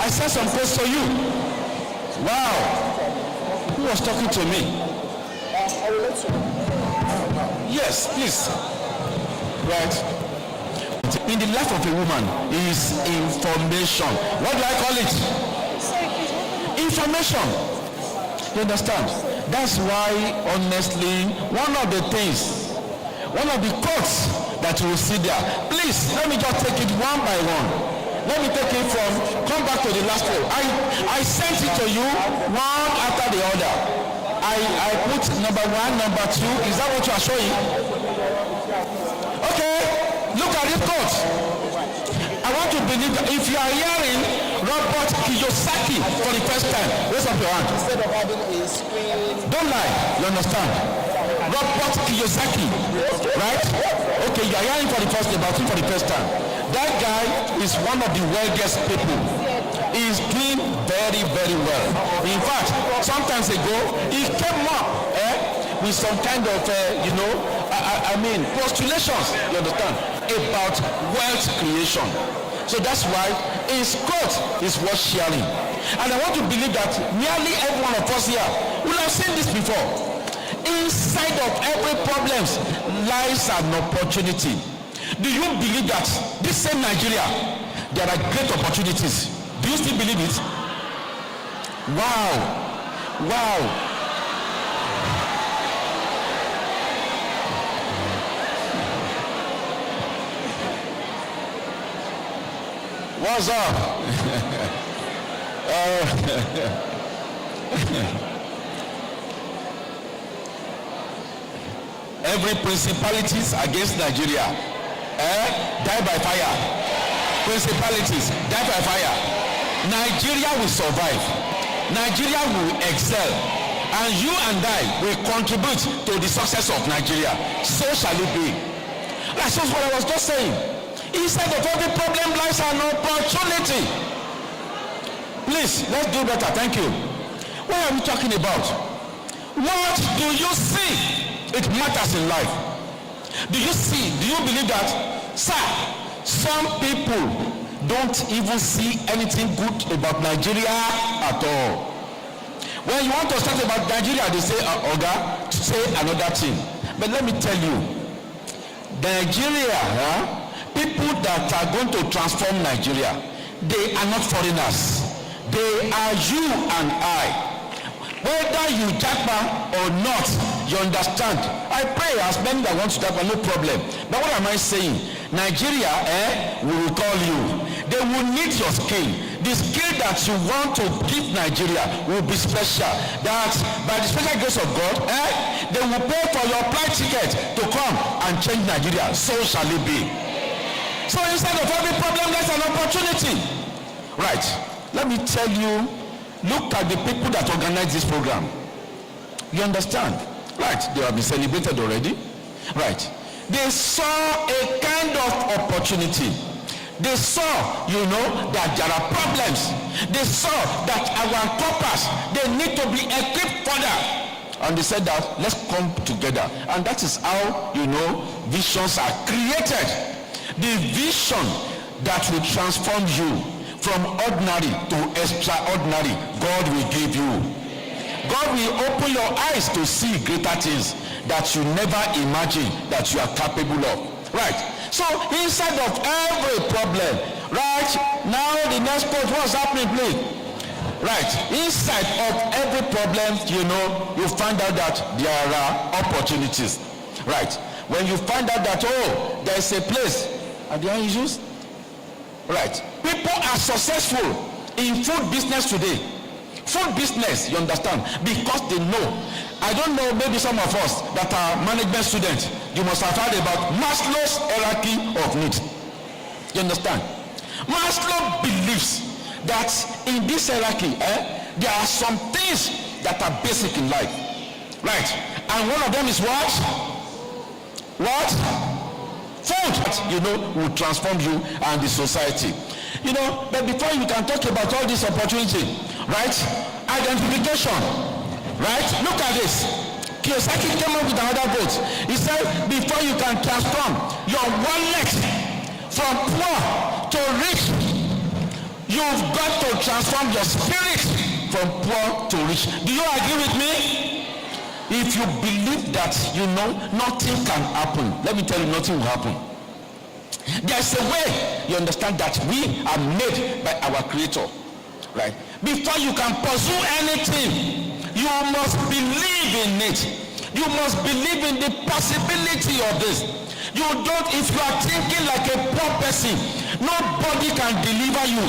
I sent some posts to you. Wow. Who was talking to me? I will let you know. Yes, please. Right. In the life of a woman is information. What do I call it? Information. You understand? That's why, honestly, one of the quotes that you will see there. Please, let me just take it one by one. Let me take it from, come back to the last one. I sent it to you one after the other. I put number 1, number 2. Is that what you are showing? Okay, look at this quote. I want to believe that if you are hearing Robert Kiyosaki for the first time, raise up your hand. Instead of having a screen. Don't lie, you understand? Robert Kiyosaki, right? Okay, you are hearing about him for the first time. That guy is one of the wealthiest people. He is doing very, very well. In fact, sometimes ago, he came up with some kind of, postulations, you understand, about wealth creation. So that's why his quote is worth sharing. And I want to believe that nearly every one of us here will have seen this before. Inside of every problem lies an opportunity. Do you believe that this same Nigeria, there are great opportunities? Do you still believe it? Wow. What's up? Every principalities against Nigeria die by fire. Principalities die by fire. Nigeria will survive. Nigeria will excel. And you and I will contribute to the success of Nigeria. So shall it be. That's just what I was just saying. Inside of every problem lies an opportunity. Please, let's do better. Thank you. What are we talking about? What do you see? It matters in life. Do you see? Do you believe that? Sir, some people don't even see anything good about Nigeria at all. When you want to start about Nigeria, they say, Oga, say another thing. But let me tell you, Nigeria, people that are going to transform Nigeria, they are not foreigners. They are you and I. Whether you japa or not, you understand. I pray as many that want to japa, no problem. But what am I saying? Nigeria, we will call you. They will need your skill. The skill that you want to give Nigeria will be special. That by the special grace of God, they will pay for your flight ticket to come and change Nigeria. So shall it be. So instead of every problem, there's an opportunity. Right. Let me tell you, look at the people that organize this program. You understand? Right. They have been celebrated already. Right. They saw a kind of opportunity. They saw, that there are problems. They saw that our corpus, they need to be equipped further. And they said that, let's come together. And that is how, visions are created. The vision that will transform you from ordinary to extraordinary, God will give you. God will open your eyes to see greater things that you never imagined that you are capable of. Right. So inside of every problem, right, now the next point, what's happening, please? Right. Inside of every problem, you find out that there are opportunities. Right. When you find out that, there is a place, are there issues? Right. People are successful in food business today. Food business, you understand, because they know. I don't know, maybe some of us that are management students, you must have heard about Maslow's hierarchy of needs. You understand? Maslow believes that in this hierarchy, there are some things that are basic in life. Right. And one of them is what? What? Food, will transform you and the society. But before you can talk about all this opportunity, right? Identification, right? Look at this. Kiyosaki came up with another quote. He said, before you can transform your wallet from poor to rich, You've got to transform your spirit from poor to rich. Do you agree with me? If you believe that, nothing can happen, let me tell you, nothing will happen. There's a way you understand that we are made by our Creator, right? Before you can pursue anything, you must believe in it. You must believe in the possibility of this. You don't, if you are thinking like a poor person, nobody can deliver you.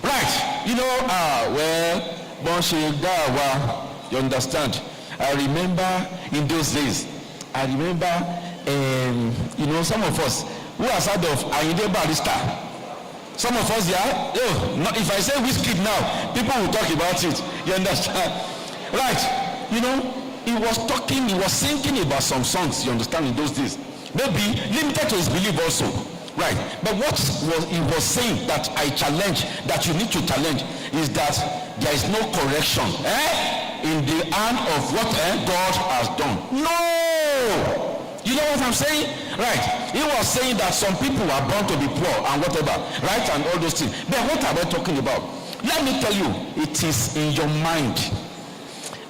Right? You understand? I remember in those days, some of us who are sort of Ayinde Barrister. Some of us, if I say whiskey now, people will talk about it. You understand? Right? He was thinking about some songs, you understand, in those days. Maybe limited to his belief also. Right? But what he was saying that I challenge, that you need to challenge, is that there is no correction in the hand of what God has done. No! You know what I'm saying? Right. He was saying that some people are born to be poor and whatever, right? And all those things. But what are we talking about? Let me tell you, it is in your mind.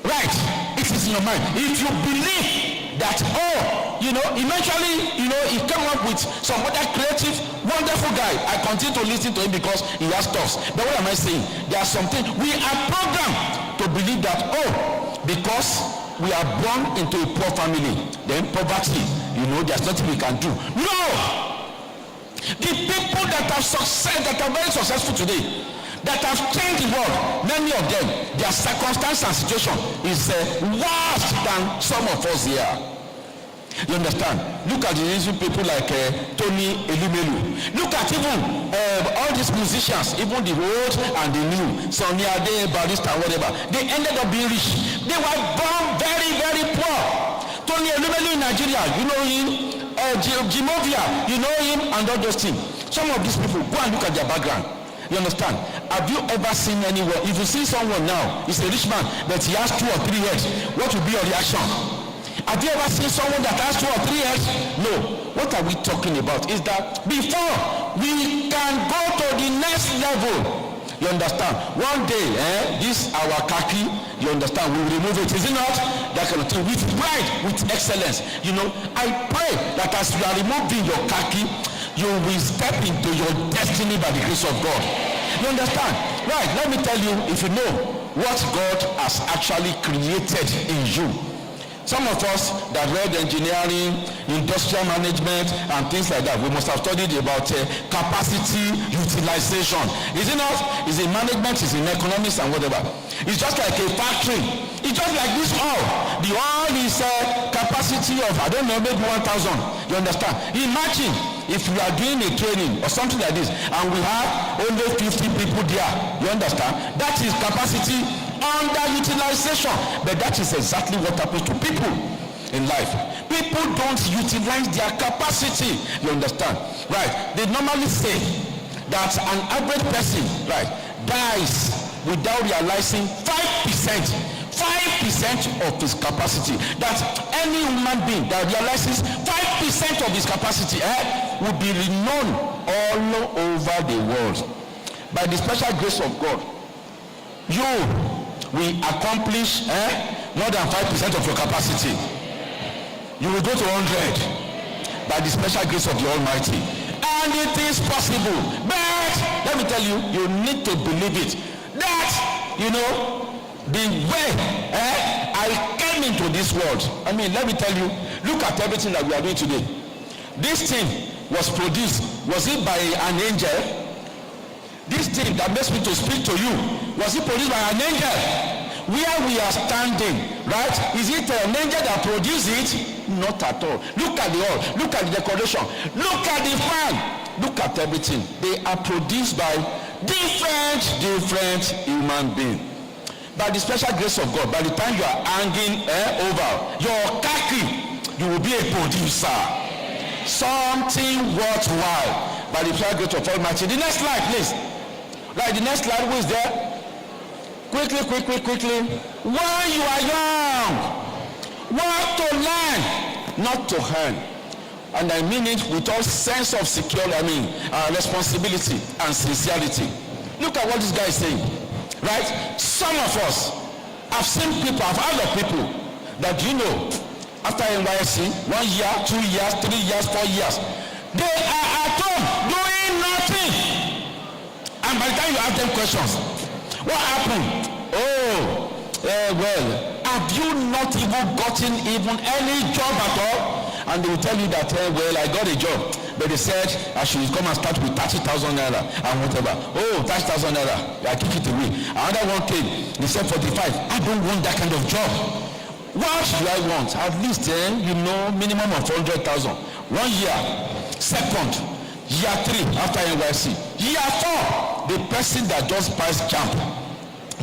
Right. It is in your mind. If you believe that, eventually, he came up with some other creative, wonderful guy. I continue to listen to him because he has thoughts. But what am I saying? There are some things. We are programmed to believe that, because we are born into a poor family, then poverty, there's nothing we can do. No! The people that have success, that are very successful today, that have changed the world, many of them, their circumstance and situation is worse than some of us here. You understand? Look at the recent people like Tony Elumelu. Look at even all these musicians, even the old and the new, Sonny Ade, Barrister, whatever. They ended up being rich. They were born very, very poor. Tony Elumelu in Nigeria, you know him. Jimovia, you know him, and all those things. Some of these people, go and look at their background. You understand? Have you ever seen anywhere? If you see someone now, he's a rich man, but he has 2 or 3 heads, what will be your reaction? Have you ever seen someone that has 2 or 3 heads? No. What are we talking about? Is that before we can go to the next level, you understand? One day, this our khaki, you understand, we will remove it, is it not? That kind of thing, with pride, with excellence. I pray that as you are removing your khaki, you will step into your destiny by the grace of God. You understand? Right, let me tell you, if you know what God has actually created in you. Some of us that read engineering, industrial management, and things like that, we must have studied about capacity utilization. Is it not? Is in management, is in economics and whatever. It's just like a factory. It's just like this oil. The oil is capacity of, maybe 1,000. You understand? Imagine if we are doing a training or something like this, and we have only 50 people there. You understand? That is capacity underutilization. But that is exactly what happens to people in life. People don't utilize their capacity. You understand? Right? They normally say that an average person, right, dies without realizing 5% of his capacity. That any human being that realizes 5% of his capacity will be renowned all over the world. By the special grace of God, you will accomplish more than 5% of your capacity. You will go to 100 by the special grace of the Almighty. And it is possible. But let me tell you, you need to believe it. That, the way I came into this world. Let me tell you, look at everything that we are doing today. This thing was produced. Was it by an angel? This thing that makes me to speak to you, was it produced by an angel? Where we are standing, right? Is it an angel that produced it? Not at all. Look at the oil. Look at the decoration. Look at the fan. Look at everything. They are produced by different human beings. By the special grace of God, by the time you are hanging over your khaki, you will be a producer. Something worthwhile. By the special grace of Almighty. The next slide, please. Right, the next slide, who is there? Quickly. While you are young, work to learn, not to earn. and I mean it with all sense of security, responsibility and sincerity. Look at what this guy is saying, right? Some of us have seen people, I've heard of people that after NYSC, 1 year, 2 years, 3 years, 4 years, they are at home doing nothing. And by the time you ask them questions, what happened? Have you not even gotten any job at all? And they will tell you that, I got a job. But they said I should come and start with 30,000 naira and whatever. 30,000 naira, I took it away. Another one came, they said 45. I don't want that kind of job. What do I want? At least, minimum of 100,000. 1 year. Second, year 3 after NYC. Year 4, the person that just passed jump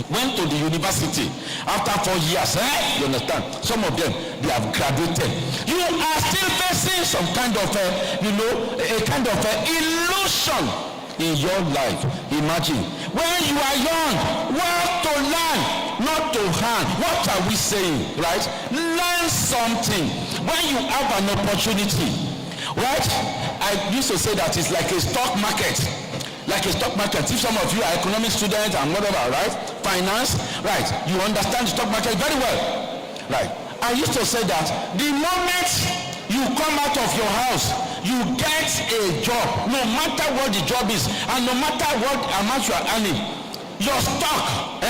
went to the university after 4 years. You understand? Some of them, they have graduated. You are still facing some kind of a kind of illusion in your life. Imagine when you are young, work to learn, not to hand. What are we saying? Right? Learn something when you have an opportunity. Right? I used to say that it's like a stock market. Like a stock market. If some of you are economic students and whatever, right? Finance, right? You understand the stock market very well, right? I used to say that the moment you come out of your house, you get a job, no matter what the job is, and no matter what amount you are earning, your stock,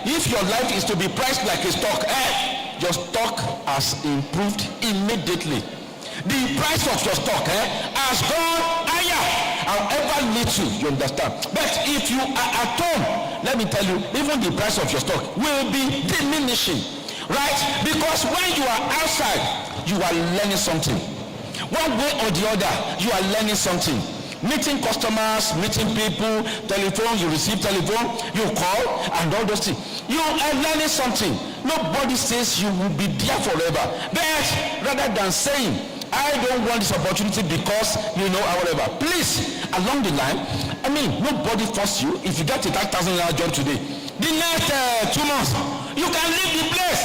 if your life is to be priced like a stock, your stock has improved immediately. The price of your stock has gone higher. However little, you understand. But if you are at home, let me tell you, even the price of your stock will be diminishing, right? Because when you are outside, you are learning something. One way or the other, you are learning something. Meeting customers, meeting people, telephone, you receive telephone, you call, and all those things. You are learning something. Nobody says you will be there forever. But rather than saying, I don't want this opportunity because, whatever. Please, along the line, nobody force you. If you get a 5,000 naira job today, the next 2 months, you can leave the place.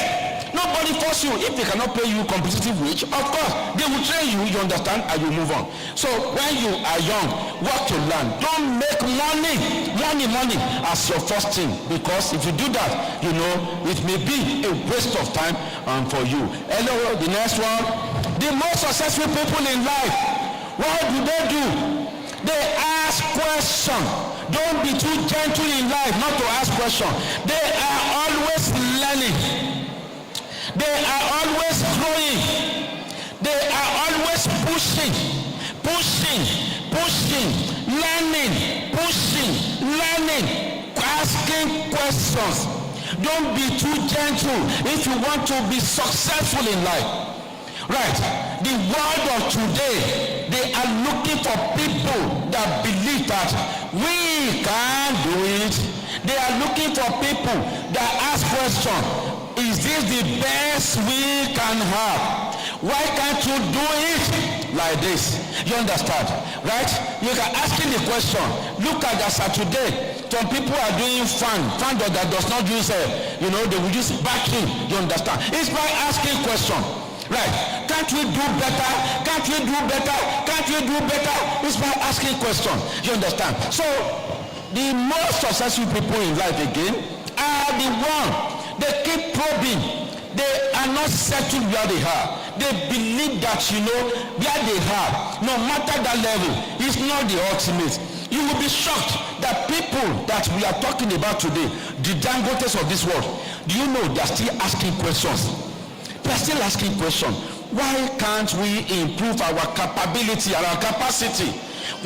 Nobody force you. If they cannot pay you competitive wage, of course, they will train you, you understand, and you move on. So when you are young, work to learn. Don't make money as your first thing. Because if you do that, it may be a waste of time for you. Hello, the next one. The most successful people in life, what do? They ask questions. Don't be too gentle in life not to ask questions. They are always learning. They are always growing. They are always pushing, learning, asking questions. Don't be too gentle if you want to be successful in life. Right, the world of today, they are looking for people that believe that we can do it. They are looking for people that ask questions. Is this the best we can have? Why can't you do it like this? You understand, right? You can ask the question. Look at that today. Some people are doing fan that does not use, they will use backing. You understand? It's by asking questions. Right? Can't we do better? Can't we do better? Can't we do better? It's by asking questions. You understand? So, the most successful people in life again are the ones. They keep probing. They are not settled where they are. They believe that, where they are, no matter that level, is not the ultimate. You will be shocked that people that we are talking about today, the Dangotes of this world, do you know they're still asking questions? They're still asking questions. Why can't we improve our capability, our capacity?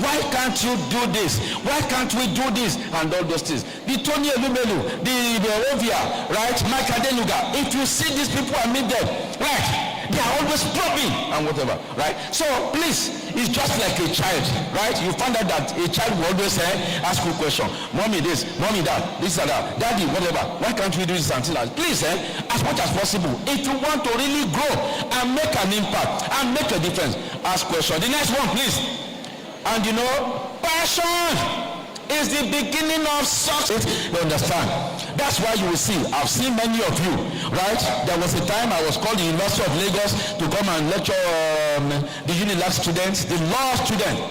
Why can't you do this? Why can't we do this? And all those things. The Tony Elumelu, the Ovia, right? Mike Adenuga. If you see these people and meet them, right? They are always probing and whatever, right? So please, it's just like a child, right? You find out that a child will always ask you a question. Mommy this, mommy that, this and that, daddy, whatever. Why can't we do this until that? Please, as much as possible. If you want to really grow and make an impact and make a difference, ask questions. The next one, please. And passion. is the beginning of success. You understand? That's why you will see, I've seen many of you, right? There was a time I was called the University of Lagos to come and lecture the Unilag students, the law students,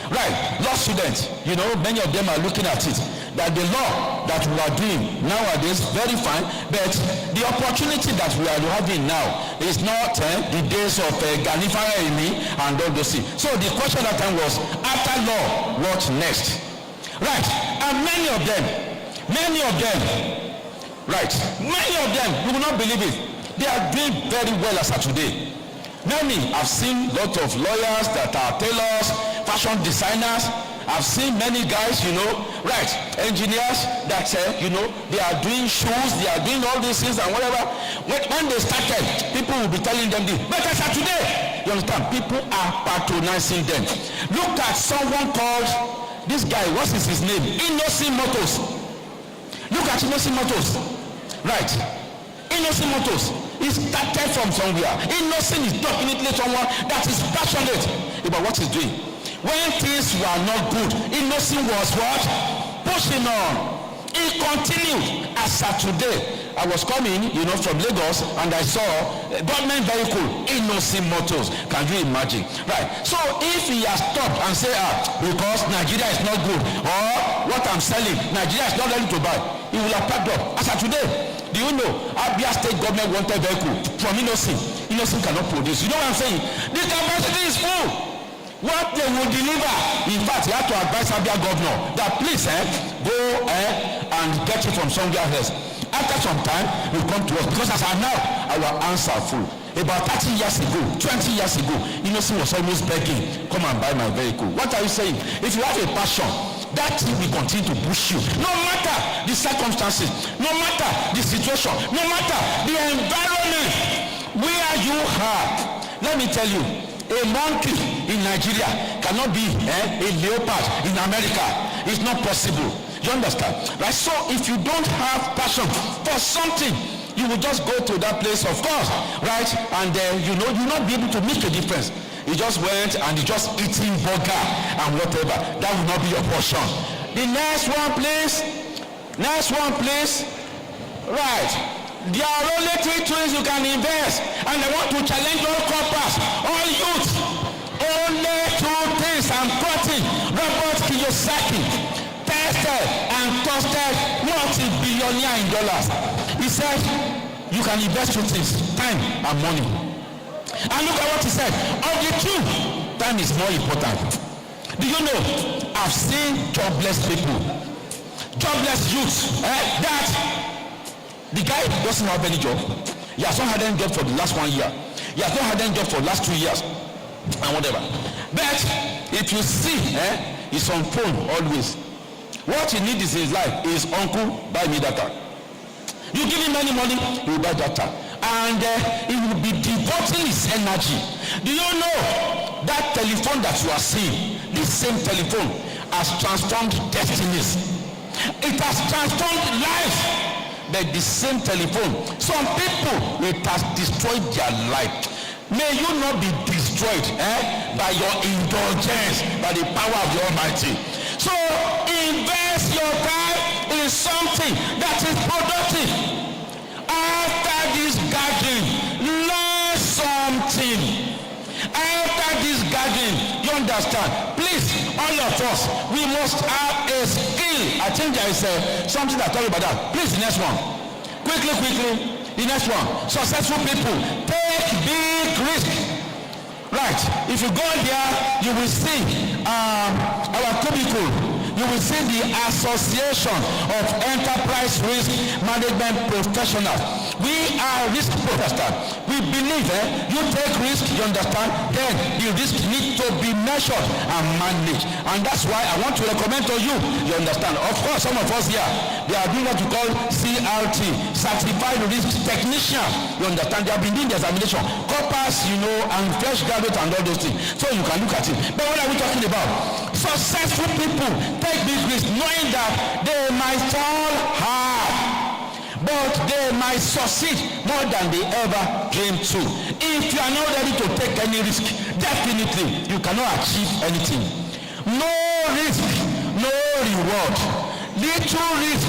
right? Law students, you know, many of them are looking at it, that the law that we are doing nowadays, very fine, but the opportunity that we are having now is not the days of Ganifara Emi and all those things. So the question that time was, after law, what next? Right, and many of them, right, many of them, you will not believe it, they are doing very well as of today. Many, I've seen a lot of lawyers that are tailors, fashion designers. I've seen many guys, you know, right, engineers that you know, they are doing shoes, they are doing all these things and whatever. When they started, people will be telling them this. But as of today, you understand, people are patronizing them. Look at someone called, this guy, what is his name? Innocent Motors. Look at Innocent Motors. Right. Innocent Motors. He started from somewhere. Innocent is definitely someone that is passionate about what he's doing. When things were not good, Innocent was what? Pushing on. He continued. As of today, I was coming, you know, from Lagos, and I saw a government vehicle, Innocent Motors. Can you imagine? Right. So if he has stopped and say, because Nigeria is not good, or what I'm selling, Nigeria is not ready to buy, he will have packed up. As of today, do you know, Abia State government wanted vehicle from Innocent. Innocent cannot produce. You know what I'm saying? The capacity is full. What they will deliver, in fact, you have to advise Abia governor that please go and get it from somewhere else. After some time, you come to us, because as I now, our hands are full. About 30 years ago, 20 years ago, Innocent was almost begging, come and buy my vehicle. What are you saying? If you have a passion, that thing will continue to push you. No matter the circumstances, no matter the situation, no matter the environment where you are. Let me tell you, a monkey in Nigeria cannot be a leopard in America. It's not possible. You understand? Right? So if you don't have passion for something, you will just go to that place, of course, right? And you know, you'll not be able to make a difference. You just went and you just eating burger and whatever. That will not be your portion. The next one, please. Next one, please. Right. There are only 3 tools you can invest, and I want to challenge all corpers, all youth. Only 2 things I'm quoting. Robert Kiyosaki tested and trusted multi-billionaire in dollars. He said, you can invest 2 things, time and money. And look at what he said. Of the 2, time is more important. Do you know, I've seen jobless people, jobless youths, that the guy doesn't have any job. He has not had any job for the last 1 year. He has not had any job for the last 2 years and whatever. But if you see, he's on phone always. What he needs in his life is, uncle, buy me data. You give him any money, he will buy data. And he will be devoting his energy. Do you know that telephone that you are seeing, this same telephone has transformed destinies. It has transformed lives. But the same telephone, some people, it has destroyed their life. May you not be destroyed by your indulgence, by the power of the Almighty. So invest your time in something that is productive. After this gathering, learn something. After this gathering, you understand? Please, all of us, we must have a skill. I think there is something that talk about that. Please, the next one. Quickly. The next one. Successful people take big risk. Right. If you go there, you will see our cubicle. You will see the Association of Enterprise Risk Management Professionals. We are risk professionals. We believe you take risk, you understand, then the risk needs to be measured and managed. And that's why I want to recommend to you, you understand. Of course, some of us here, they are doing what we call CRT, Certified Risk Technician. You understand, they have been doing the examination. Corpus, you know, and fresh graduates and all those things. So you can look at it. But what are we talking about? Successful people take big risks, knowing that they might fall hard, but they might succeed more than they ever dreamed to. If you are not ready to take any risk, definitely you cannot achieve anything. No risk, no reward. Little risk,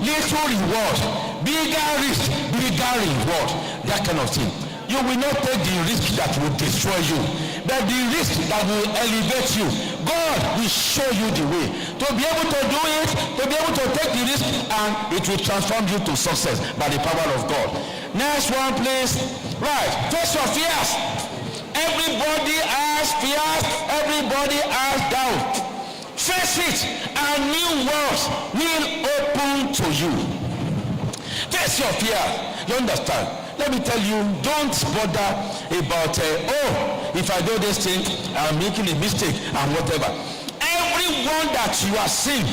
little reward. Bigger risk, bigger reward. That kind of thing. You will not take the risk that will destroy you, but the risk that will elevate you. God will show you the way to be able to do it, to be able to take the risk, and it will transform you to success by the power of God. Next one, please. Right, face your fears. Everybody has fears, everybody has doubt. Face it, and new worlds will open to you. Face your fear. You understand? Let me tell you, don't bother about, if I do this thing, I'm making a mistake and whatever. Everyone that you are seeing,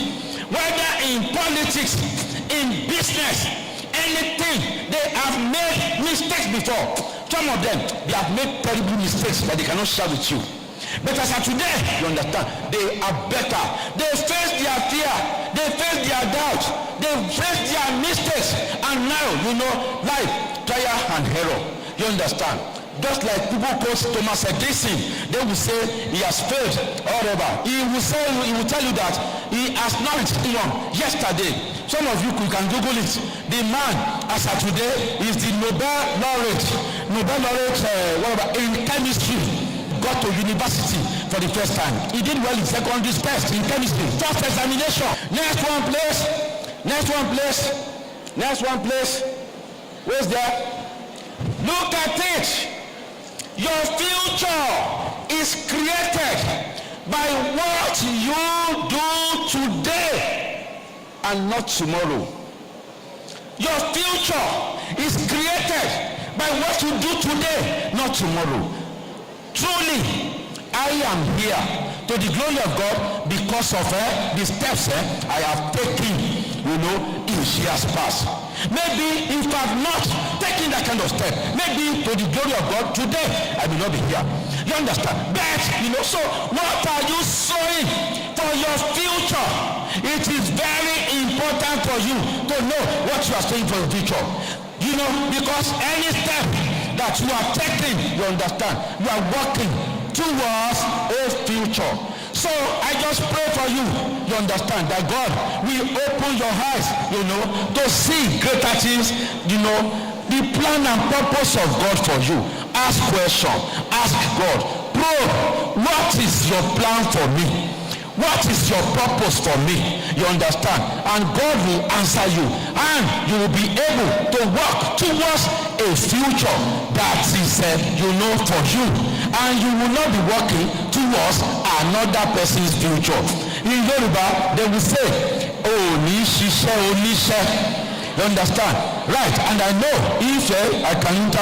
whether in politics, in business, anything, they have made mistakes before. Some of them, they have made terrible mistakes that they cannot share with you. But as of today, you understand, they are better. They face their fear, they face their doubt, they face their mistakes, and now, life, trial and error. You understand? Just like people quote Thomas Edison, they will say he has failed or whatever. He will tell you that he has not won yesterday. Some of you can Google it. The man, as of today, is the Nobel laureate, in chemistry. Got to university for the first time. He did well in secondary test in chemistry. First examination. Next one, please. Where's that? Look at it. Your future is created by what you do today and not tomorrow. Your future is created by what you do today, not tomorrow. Truly, I am here to the glory of God because of the steps I have taken, in years past. Maybe if I have not taken that kind of step, maybe to the glory of God, today I will not be here. You understand? But, so what are you sowing for your future? It is very important for you to know what you are sowing for your future. Because any step that you are taking, you understand, you are working towards a future. So I just pray for you, you understand, that God will open your eyes, to see greater things, the plan and purpose of God for you. Ask questions, ask God, probe, what is your plan for me? What is your purpose for me? You understand? And God will answer you. And you will be able to work towards a future that is, for you. And you will not be working towards another person's future. In Yoruba, they will say, you understand? Right. And I know if I can't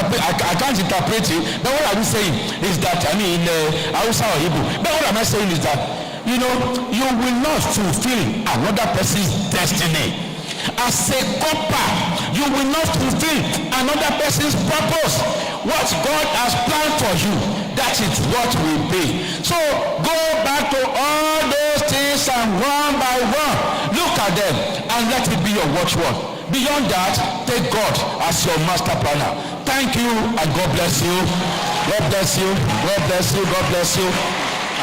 interpret it, but what I will saying is that, in Hausa or Igbo, but what am I saying is that, you will not fulfill another person's destiny. As a copper, you will not fulfill another person's purpose. What God has planned for you, that is what will be. So go back to all those things and one by one, look at them and let it be your watchword. Beyond that, take God as your master planner. Thank you and God bless you. God bless you. God bless you. God bless you.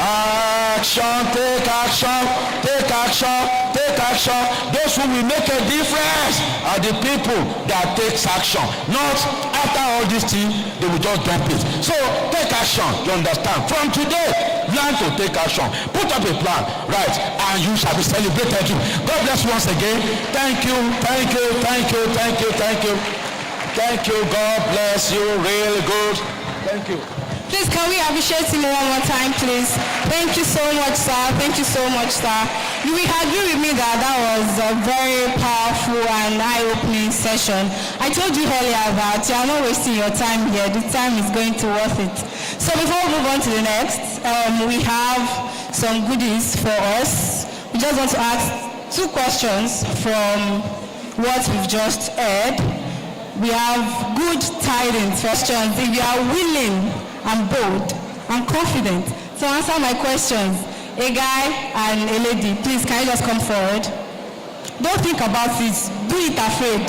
Action, take action, take action, take action. Those who will make a difference are the people that takes action. Not after all these things, they will just dump it. So take action, you understand. From today, learn to take action. Put up a plan, right, and you shall be celebrated. God bless you once again. Thank you, thank you, thank you, thank you, thank you. Thank you, God bless you, really good. Thank you. Please, can we appreciate him one more time, please? Thank you so much, sir. Thank you so much, sir. You will agree with me that was a very powerful and eye-opening session. I told you earlier that you are not wasting your time here. The time is going to worth it. So before we move on to the next, we have some goodies for us. We just want to ask 2 questions from what we've just heard. We have good tidings questions. If you are willing and bold and confident to answer my questions, a guy and a lady, please can you just come forward? Don't think about it, do it afraid.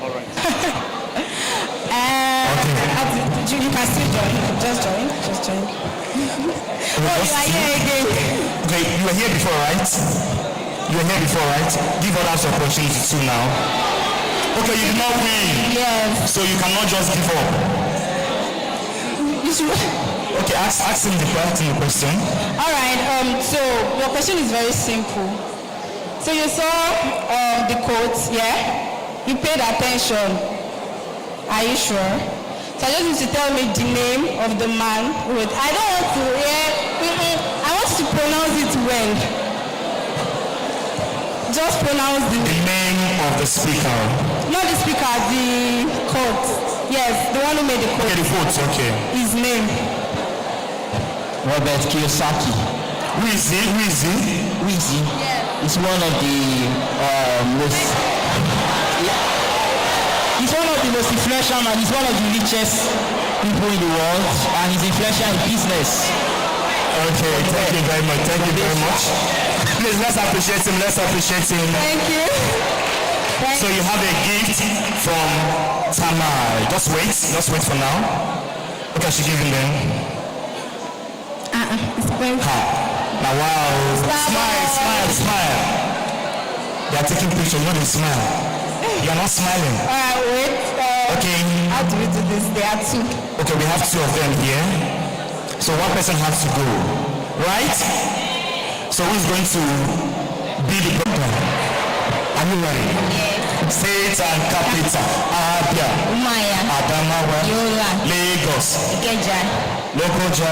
All right. You can still join. Just join. Oh, you are here again. Okay, you were here before, right? You were here before, right? Give others opportunity too now. Okay, you did not win. Yes. So you cannot just give up. Okay, ask him the question. All right. So your question is very simple. So you saw the quotes, yeah? You paid attention. Are you sure? So I just need to tell me the name of the man. Wait, I don't want to. I want you to pronounce it well. Just pronounce the name of the speaker. Not the speaker, the quote. Yes, the one who made the quote. Okay, the quote. Okay. His name. Robert Kiyosaki. Who is he? Yeah. He's one of the most. He's one of the most influential and he's one of the richest people in the world, and he's influential in business. Okay, thank you very much. Please, let's appreciate him. Thank you. So you have a gift from Tamai. Just wait for now. Okay, I should give him then. It's very Now, wow. Smile. They are taking pictures. You want to smile. You are not smiling. Wait. Okay. How do we do this? There are two. Okay, we have two of them here. So one person has to go. Right? So who's going to be the brother? Are you ready? Yes. State and capital. Abia. Umaya. Adamawa. Yola. Lagos. Ikeja. Lokoja.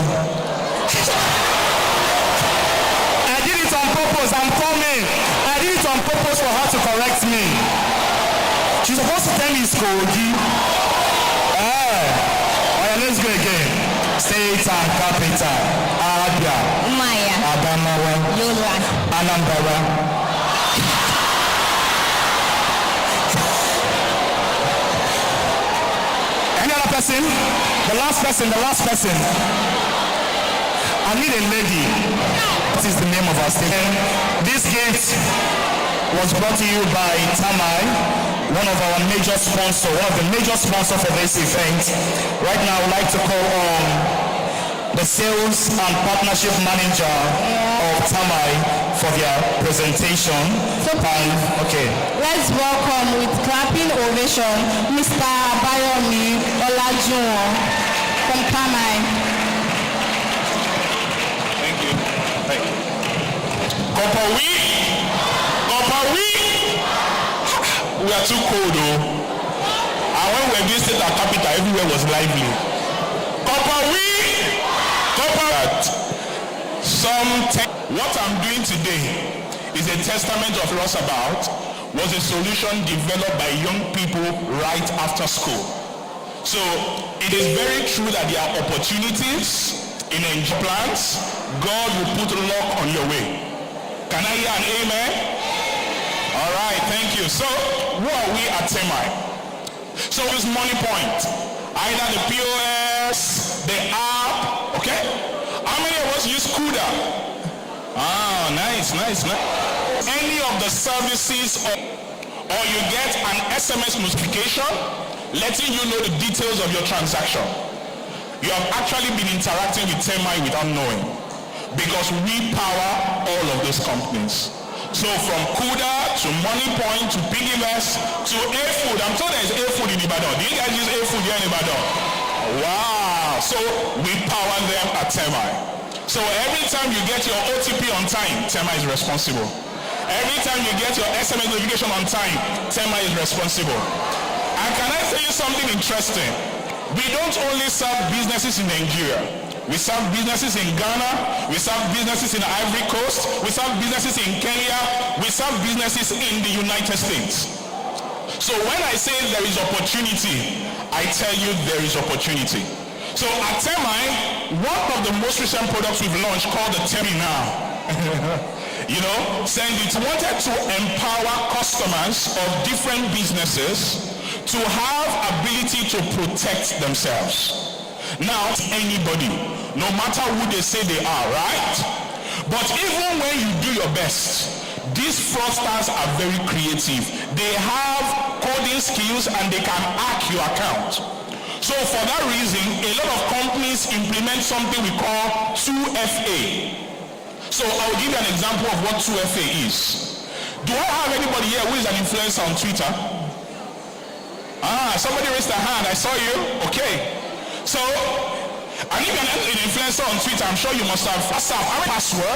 I did it on purpose. I'm coming. I did it on purpose for her to correct me. She's supposed to tell me it's Koji. Alright, let's go again. State and capital. Abia. Umaya. Adamawa. Yola. Anambra. Any other person? The last person. I need a lady. What is the name of our station? This gift was brought to you by Tamai, one of the major sponsors for this event. Right now, I would like to call on the sales and partnership manager of Tamai for their presentation. So okay. Let's welcome with clapping ovation Mr. Bayomi Olajuwon from Tamai. Thank you. Copper we are too cold though. And when we were doing state and capital, everywhere was lively. What I'm doing today is a testament of loss about was a solution developed by young people right after school. So it is very true that there are opportunities in NG plans. God will put luck on your way. Can I hear an amen? All right, thank you. So who are we at Temai? So use money point, either the POS, the app, okay? How many of us use CUDA? Nice. Any of the services, or you get an SMS notification letting you know the details of your transaction. You have actually been interacting with Temai without knowing, because we power all of those companies. So from CUDA to MoneyPoint to PiggyVest to A-Food. I'm told there is A-Food in Ibadan. Do you guys use A-Food here in Ibadan? Wow. So we power them at Temai. So every time you get your OTP on time, Temai is responsible. Every time you get your SMS notification on time, Temai is responsible. And can I tell you something interesting? We don't only serve businesses in Nigeria. We serve businesses in Ghana. We serve businesses in Ivory Coast. We serve businesses in Kenya. We serve businesses in the United States. So when I say there is opportunity, I tell you there is opportunity. So at Temai, one of the most recent products we've launched called the Temi Now. Saying it wanted to empower customers of different businesses to have ability to protect themselves. Now, anybody, no matter who they say they are, right? But even when you do your best, these fraudsters are very creative. They have coding skills and they can hack your account. So for that reason, a lot of companies implement something we call 2FA. So I'll give you an example of what 2FA is. Do I have anybody here who is an influencer on Twitter? Somebody raised their hand. I saw you. Okay. So, and if you're an influencer on Twitter, I'm sure you must have WhatsApp password.